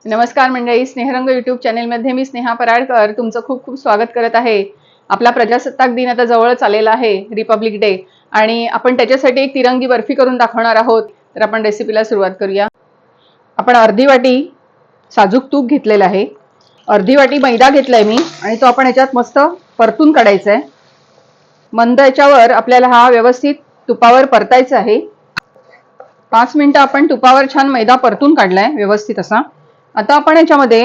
नमस्कार मंडळी, स्नेहरंग यूट्यूब चॅनेलमध्ये मी स्नेहा पराडकर तुमचं खूप खूप स्वागत करत आहे। आपला प्रजासत्ताक दिन आता जवळच आलेला आहे, रिपब्लिक डे, आणि आपण त्याच्यासाठी एक तिरंगी बर्फी करून दाखवणार आहोत। तर आपण रेसिपीला सुरुवात करूया। आपण अर्धी वाटी साजूक तूप घेतलेलं आहे, अर्धी वाटी मैदा घेतलाय मी, आणि तो आपण याच्यात मस्त परतून काढायचा आहे। मंद याच्यावर आपल्याला हा व्यवस्थित तुपावर परतायचा आहे। 5 मिनिटं आपण तुपावर छान मैदा परतून काढलाय व्यवस्थित असा। आता आपण याच्यामध्ये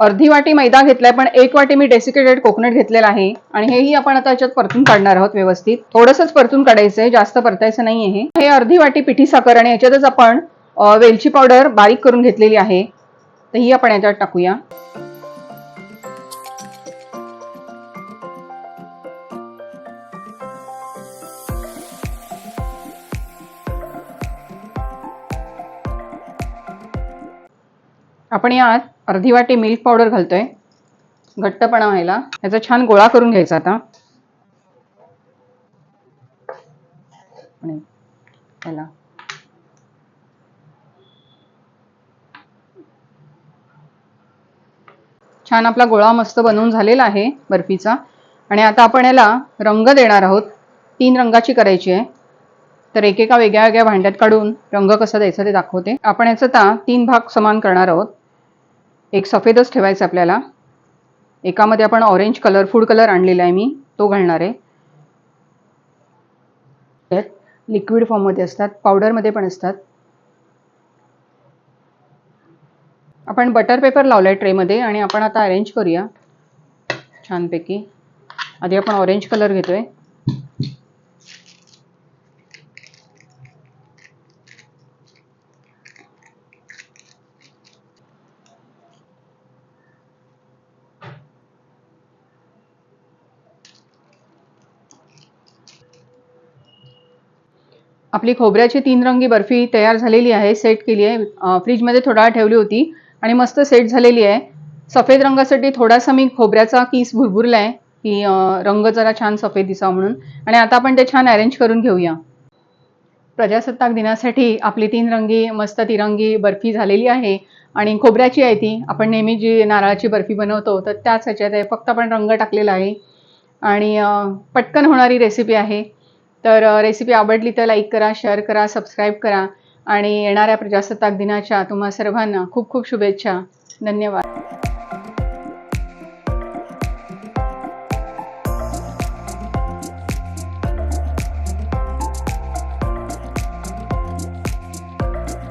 अर्धी वाटी मैदा घेतलाय, पण 1 वाटी मी डेसिकेटेड कोकोनट घेतलेला आहे, आणि हेही आपण आता याच्यात परतून काढणार आहोत। व्यवस्थित थोडंसंच परतून काढायचंय, जास्त परतायचं नाहीये। हे अर्धी वाटी पिठी साखर, आणि याच्यातच आपण वेलची पावडर बारीक करून घेतलेली आहे, तर ही आपण याच्यात टाकूया। आपण यात अर्धी वाटी मिल्क पावडर घालतोय, घट्टपणा व्हायला। याचा छान गोळा करून घ्यायचा आता। याला छान आपला गोळा मस्त बनवून झालेला आहे बर्फीचा। आणि आता आपण याला रंग देणार आहोत। 3 रंगाची करायची आहे, तर एकेका वेगळ्या वेगळ्या भांड्यात काढून रंग कसा द्यायचा ते दाखवते। आपण याचा आता 3 भाग समान करणार आहोत। एक सफेदच ठेवायचा आपल्याला, एकामध्ये आपण ऑरेंज कलर, फूड कलर आणलेला आहे मी, तो घालणार आहे। लिक्विड फॉर्म मध्ये असतात, पावडर मध्ये पण असतात। आपण बटर पेपर लावलाय ट्रे मध्ये, आणि आपण आता अरेंज करूया छानपैकी। आधी आपण ऑरेंज कलर घेतोय, आपली खोबऱ्याची 3 रंगी बर्फी तयार झालेली आहे, सेट केली आहे। फ्रीज मध्ये थोडा वेळ ठेवली होती आणि मस्त सेट झालेली आहे। सफेद रंगासाठी थोडासा मी खोबऱ्याचा किस भुरभुरलाय, की रंग जरा छान सफेद दिसावा म्हणून। आणि आता आपण ते छान अरेंज करून घेऊया। प्रजासत्ताक दिनासाठी आपली 3 रंगी मस्त तिरंगी बर्फी झालेली आहे, आणि खोबऱ्याची आहे ती। आपण नेहमी जी नारळाची बर्फी बनवतो तर त्याच ह्याच्यात आहे, फक्त आपण रंग टाकलेला आहे, आणि पटकन होणारी रेसिपी आहे। तर रेसिपी आवडली तर लाईक करा, शेअर करा, सबस्क्राईब करा, आणि येणाऱ्या प्रजासत्ताक दिनाच्या तुम्हा सर्वांना खूप खूप शुभेच्छा। धन्यवाद।